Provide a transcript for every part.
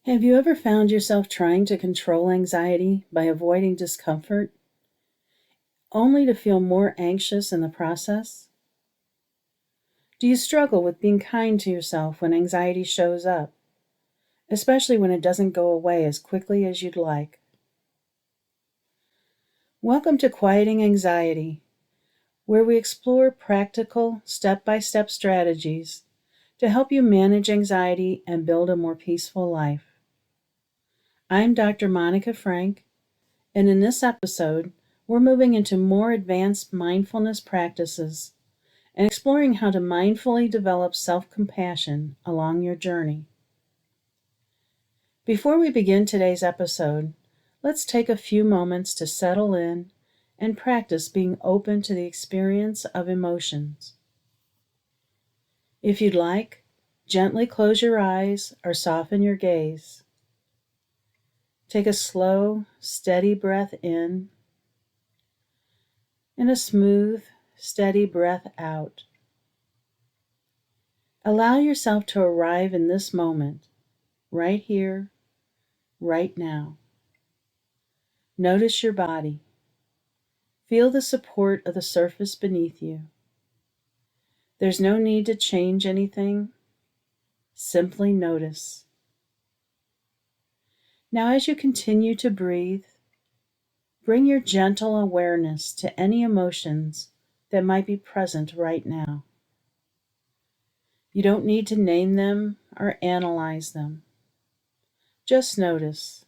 Have you ever found yourself trying to control anxiety by avoiding discomfort, only to feel more anxious in the process? Do you struggle with being kind to yourself when anxiety shows up, especially when it doesn't go away as quickly as you'd like? Welcome to Quieting Anxiety, where we explore practical, step-by-step strategies to help you manage anxiety and build a more peaceful life. I'm Dr. Monica Frank, and in this episode, we're moving into more advanced mindfulness practices and exploring how to mindfully develop self-compassion along your journey. Before we begin today's episode, let's take a few moments to settle in and practice being open to the experience of emotions. If you'd like, gently close your eyes or soften your gaze. Take a slow, steady breath in and a smooth, steady breath out. Allow yourself to arrive in this moment, right here, right now. Notice your body. Feel the support of the surface beneath you. There's no need to change anything. Simply notice. Now, as you continue to breathe, bring your gentle awareness to any emotions that might be present right now. You don't need to name them or analyze them. Just notice.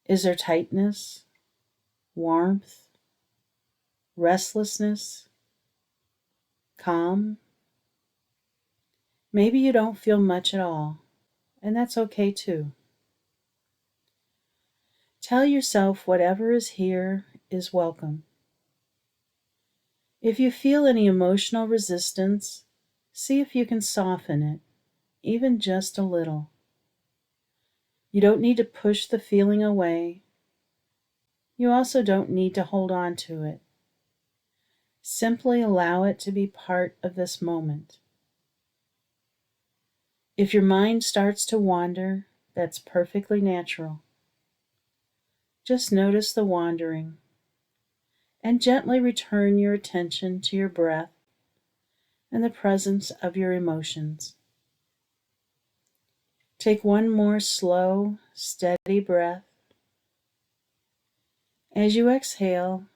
Is there tightness, warmth, restlessness, calm? Maybe you don't feel much at all, and that's okay too. Tell yourself whatever is here is welcome. If you feel any emotional resistance, see if you can soften it, even just a little. You don't need to push the feeling away. You also don't need to hold on to it. Simply allow it to be part of this moment. If your mind starts to wander, that's perfectly natural. Just notice the wandering and gently return your attention to your breath and the presence of your emotions. Take one more slow, steady breath. As you exhale,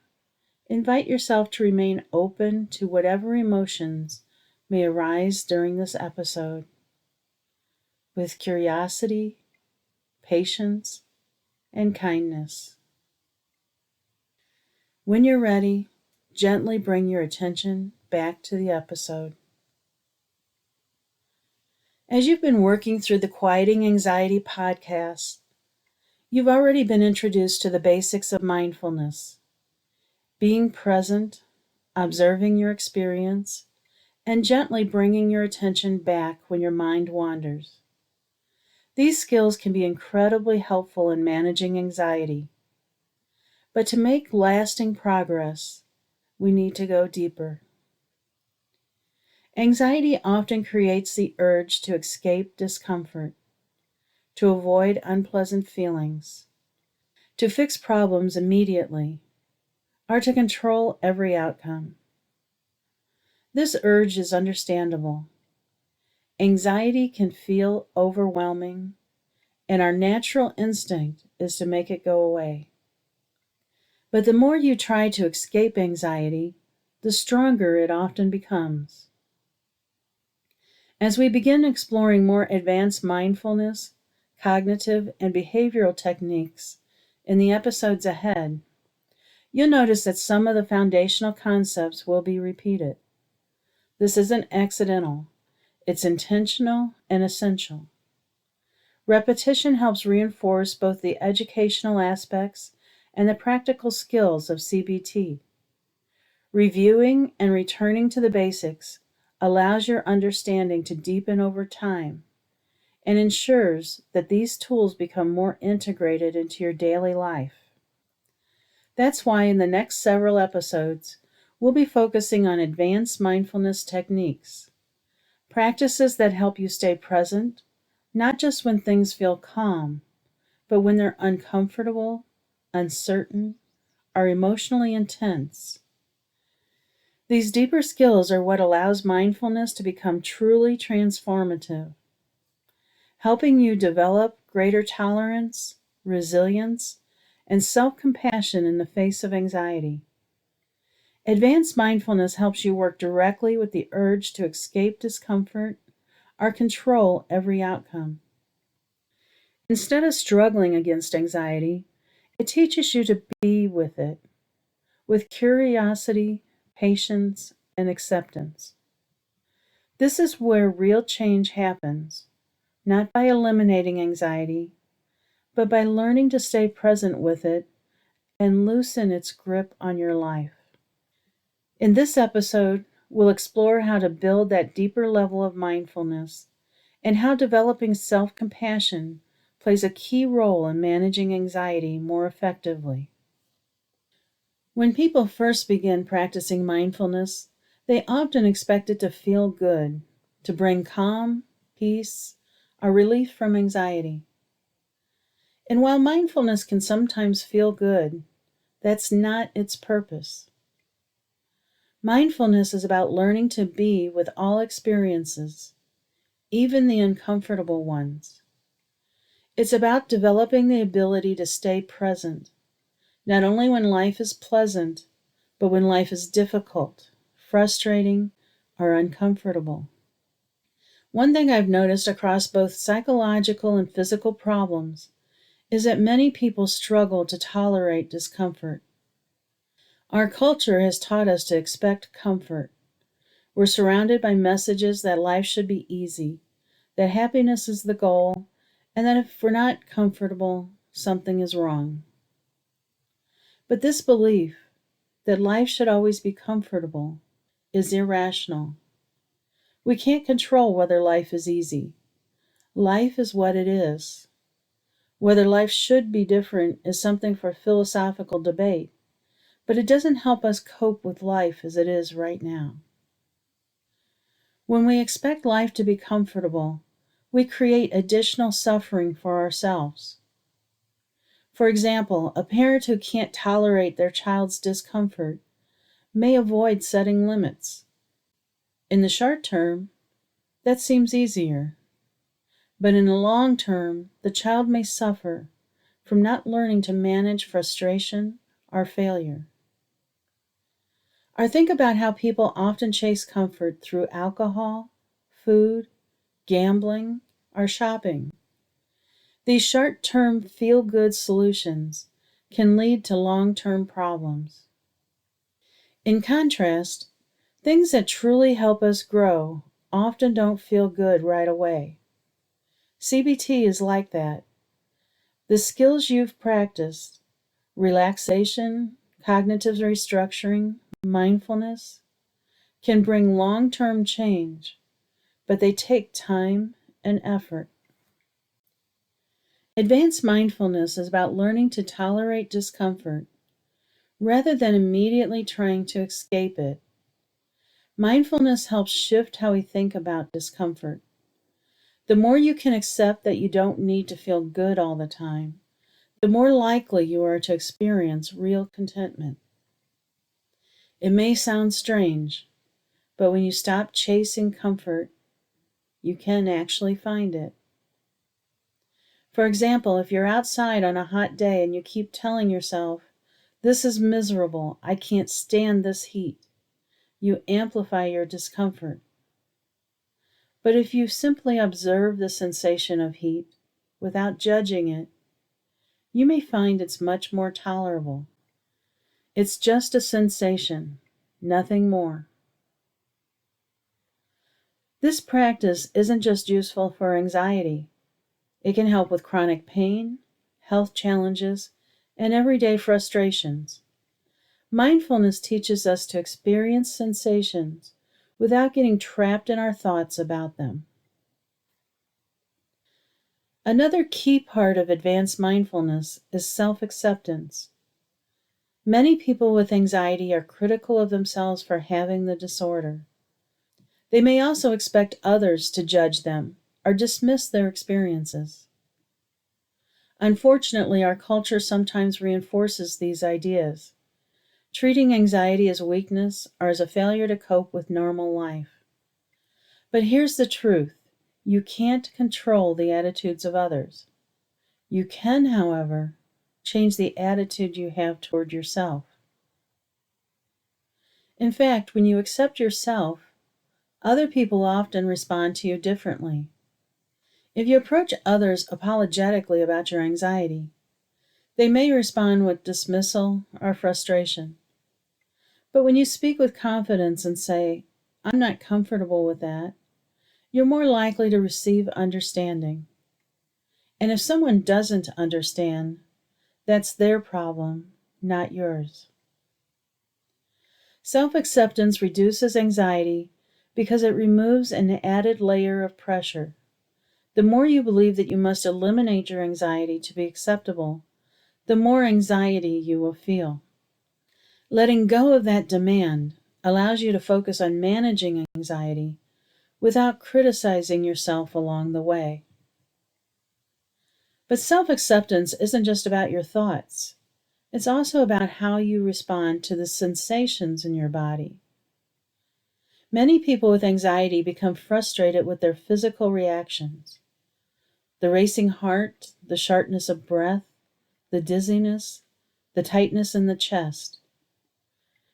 invite yourself to remain open to whatever emotions may arise during this episode, with curiosity, patience, and kindness. When you're ready, gently bring your attention back to the episode. As you've been working through the Quieting Anxiety podcast, you've already been introduced to the basics of mindfulness, being present, observing your experience, and gently bringing your attention back when your mind wanders. These skills can be incredibly helpful in managing anxiety. But to make lasting progress, we need to go deeper. Anxiety often creates the urge to escape discomfort, to avoid unpleasant feelings, to fix problems immediately, or to control every outcome. This urge is understandable. Anxiety can feel overwhelming, and our natural instinct is to make it go away. But the more you try to escape anxiety, the stronger it often becomes. As we begin exploring more advanced mindfulness, cognitive, and behavioral techniques in the episodes ahead, you'll notice that some of the foundational concepts will be repeated. This isn't accidental. It's intentional and essential. Repetition helps reinforce both the educational aspects and the practical skills of CBT. Reviewing and returning to the basics allows your understanding to deepen over time and ensures that these tools become more integrated into your daily life. That's why in the next several episodes, we'll be focusing on advanced mindfulness techniques, practices that help you stay present, not just when things feel calm, but when they're uncomfortable, uncertain, or emotionally intense. These deeper skills are what allows mindfulness to become truly transformative, helping you develop greater tolerance, resilience, and self-compassion in the face of anxiety. Advanced mindfulness helps you work directly with the urge to escape discomfort or control every outcome. Instead of struggling against anxiety, it teaches you to be with it, with curiosity, patience, and acceptance. This is where real change happens, not by eliminating anxiety, but by learning to stay present with it and loosen its grip on your life. In this episode, we'll explore how to build that deeper level of mindfulness and how developing self-compassion plays a key role in managing anxiety more effectively. When people first begin practicing mindfulness, they often expect it to feel good, to bring calm, peace, or relief from anxiety. And while mindfulness can sometimes feel good, that's not its purpose. Mindfulness is about learning to be with all experiences, even the uncomfortable ones. It's about developing the ability to stay present, not only when life is pleasant, but when life is difficult, frustrating, or uncomfortable. One thing I've noticed across both psychological and physical problems is that many people struggle to tolerate discomfort. Our culture has taught us to expect comfort. We're surrounded by messages that life should be easy, that happiness is the goal, and that if we're not comfortable, something is wrong. But this belief that life should always be comfortable is irrational. We can't control whether life is easy. Life is what it is. Whether life should be different is something for philosophical debate, but it doesn't help us cope with life as it is right now. When we expect life to be comfortable, we create additional suffering for ourselves. For example, a parent who can't tolerate their child's discomfort may avoid setting limits. In the short term, that seems easier. But in the long term, the child may suffer from not learning to manage frustration or failure. Or think about how people often chase comfort through alcohol, food, gambling, or shopping. These short-term feel-good solutions can lead to long-term problems. In contrast, things that truly help us grow often don't feel good right away. CBT is like that. The skills you've practiced, relaxation, cognitive restructuring, mindfulness, can bring long-term change, but they take time and effort. Advanced mindfulness is about learning to tolerate discomfort rather than immediately trying to escape it. Mindfulness helps shift how we think about discomfort. The more you can accept that you don't need to feel good all the time, the more likely you are to experience real contentment. It may sound strange, but when you stop chasing comfort, you can actually find it. For example, if you're outside on a hot day and you keep telling yourself, "This is miserable, I can't stand this heat," you amplify your discomfort. But if you simply observe the sensation of heat without judging it, you may find it's much more tolerable. It's just a sensation, nothing more. This practice isn't just useful for anxiety. It can help with chronic pain, health challenges, and everyday frustrations. Mindfulness teaches us to experience sensations without getting trapped in our thoughts about them. Another key part of advanced mindfulness is self-acceptance. Many people with anxiety are critical of themselves for having the disorder. They may also expect others to judge them or dismiss their experiences. Unfortunately, our culture sometimes reinforces these ideas, treating anxiety as weakness or as a failure to cope with normal life. But here's the truth: you can't control the attitudes of others. You can, however, change the attitude you have toward yourself. In fact, when you accept yourself, other people often respond to you differently. If you approach others apologetically about your anxiety, they may respond with dismissal or frustration. But when you speak with confidence and say, "I'm not comfortable with that," you're more likely to receive understanding. And if someone doesn't understand, that's their problem, not yours. Self-acceptance reduces anxiety because it removes an added layer of pressure. The more you believe that you must eliminate your anxiety to be acceptable, the more anxiety you will feel. Letting go of that demand allows you to focus on managing anxiety without criticizing yourself along the way. But self-acceptance isn't just about your thoughts. It's also about how you respond to the sensations in your body. Many people with anxiety become frustrated with their physical reactions: the racing heart, the sharpness of breath, the dizziness, the tightness in the chest.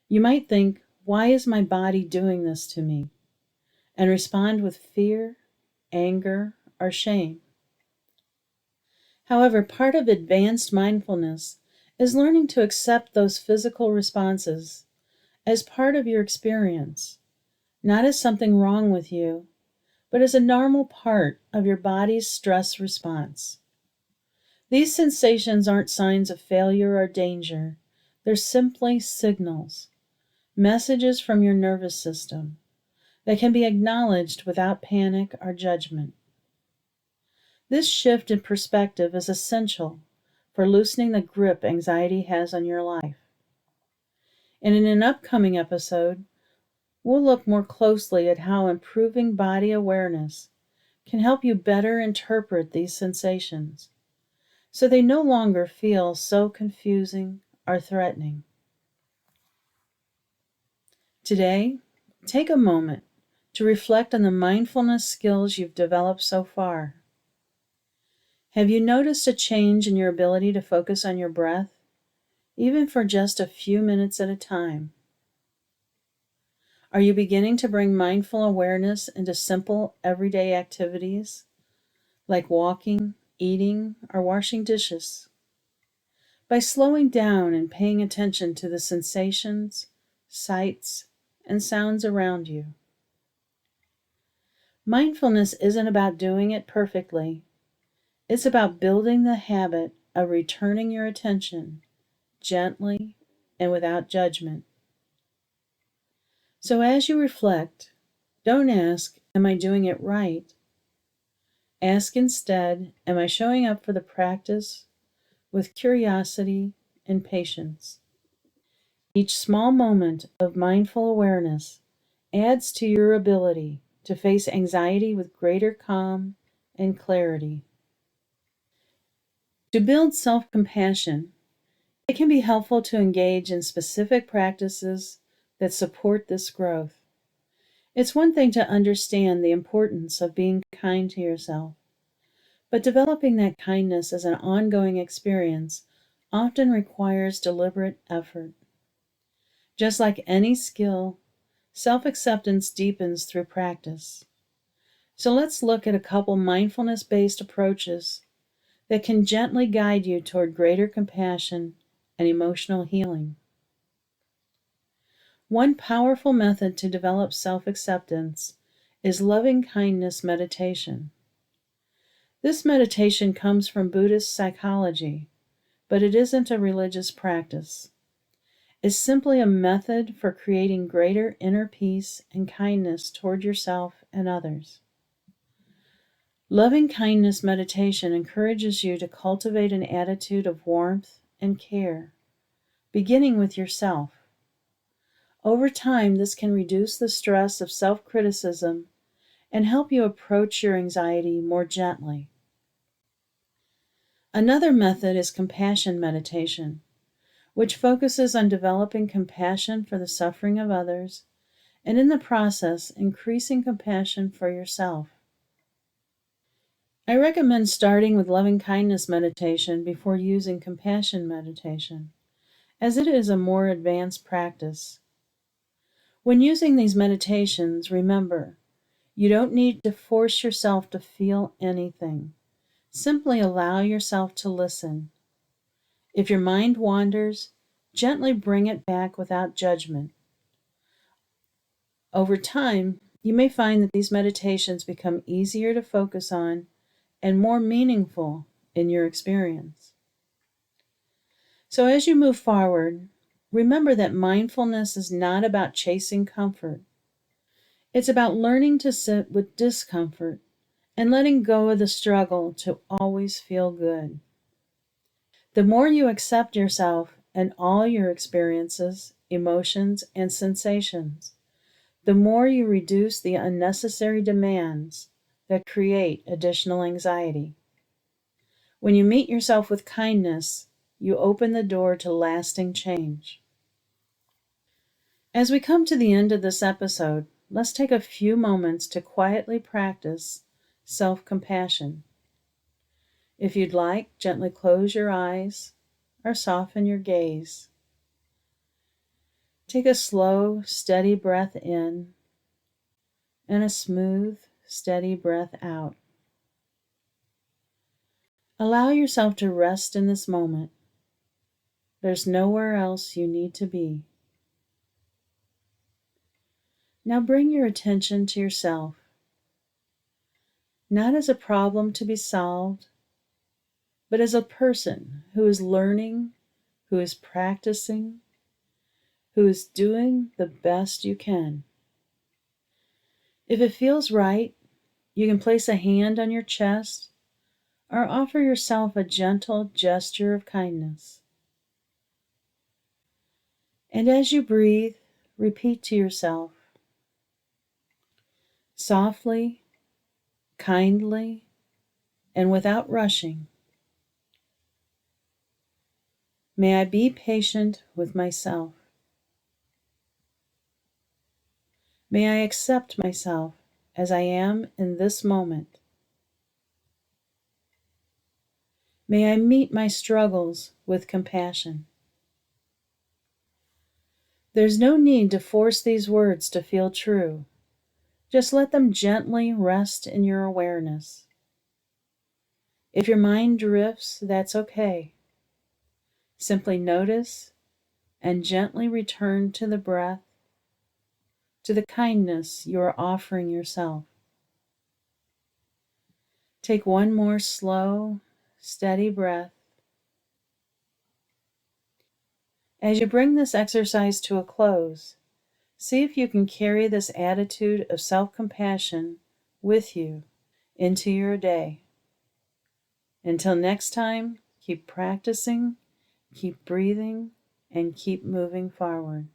You might think, "Why is my body doing this to me?" and respond with fear, anger, or shame. However, part of advanced mindfulness is learning to accept those physical responses as part of your experience, not as something wrong with you, but as a normal part of your body's stress response. These sensations aren't signs of failure or danger. They're simply signals, messages from your nervous system that can be acknowledged without panic or judgment. This shift in perspective is essential for loosening the grip anxiety has on your life. And in an upcoming episode, we'll look more closely at how improving body awareness can help you better interpret these sensations, so they no longer feel so confusing or threatening. Today, take a moment to reflect on the mindfulness skills you've developed so far. Have you noticed a change in your ability to focus on your breath, even for just a few minutes at a time? Are you beginning to bring mindful awareness into simple, everyday activities like walking, eating, or washing dishes? By slowing down and paying attention to the sensations, sights, and sounds around you. Mindfulness isn't about doing it perfectly. It's about building the habit of returning your attention gently and without judgment. So as you reflect, don't ask, "Am I doing it right?" Ask instead, "Am I showing up for the practice with curiosity and patience?" Each small moment of mindful awareness adds to your ability to face anxiety with greater calm and clarity. To build self-compassion, it can be helpful to engage in specific practices that support this growth. It's one thing to understand the importance of being kind to yourself, but developing that kindness as an ongoing experience often requires deliberate effort. Just like any skill, self-acceptance deepens through practice. So let's look at a couple mindfulness-based approaches that can gently guide you toward greater compassion and emotional healing. One powerful method to develop self-acceptance is loving kindness meditation. This meditation comes from Buddhist psychology, but it isn't a religious practice. It's simply a method for creating greater inner peace and kindness toward yourself and others. Loving kindness meditation encourages you to cultivate an attitude of warmth and care, beginning with yourself. Over time, this can reduce the stress of self-criticism and help you approach your anxiety more gently. Another method is compassion meditation, which focuses on developing compassion for the suffering of others and in the process increasing compassion for yourself. I recommend starting with loving kindness meditation before using compassion meditation, as it is a more advanced practice. When using these meditations, remember, you don't need to force yourself to feel anything. Simply allow yourself to listen. If your mind wanders, gently bring it back without judgment. Over time, you may find that these meditations become easier to focus on and more meaningful in your experience. So as you move forward, remember that mindfulness is not about chasing comfort. It's about learning to sit with discomfort and letting go of the struggle to always feel good. The more you accept yourself and all your experiences, emotions, and sensations, the more you reduce the unnecessary demands that create additional anxiety. When you meet yourself with kindness, you open the door to lasting change. As we come to the end of this episode, let's take a few moments to quietly practice self-compassion. If you'd like, gently close your eyes or soften your gaze. Take a slow, steady breath in and a smooth, steady breath out. Allow yourself to rest in this moment. There's nowhere else you need to be. Now bring your attention to yourself, not as a problem to be solved, but as a person who is learning, who is practicing, who is doing the best you can. If it feels right, you can place a hand on your chest or offer yourself a gentle gesture of kindness. And as you breathe, repeat to yourself, softly, kindly, and without rushing, may I be patient with myself. May I accept myself as I am in this moment. May I meet my struggles with compassion. There's no need to force these words to feel true. Just let them gently rest in your awareness. If your mind drifts, that's okay. Simply notice and gently return to the breath, to the kindness you are offering yourself. Take one more slow, steady breath. As you bring this exercise to a close, see if you can carry this attitude of self-compassion with you into your day. Until next time, keep practicing, keep breathing, and keep moving forward.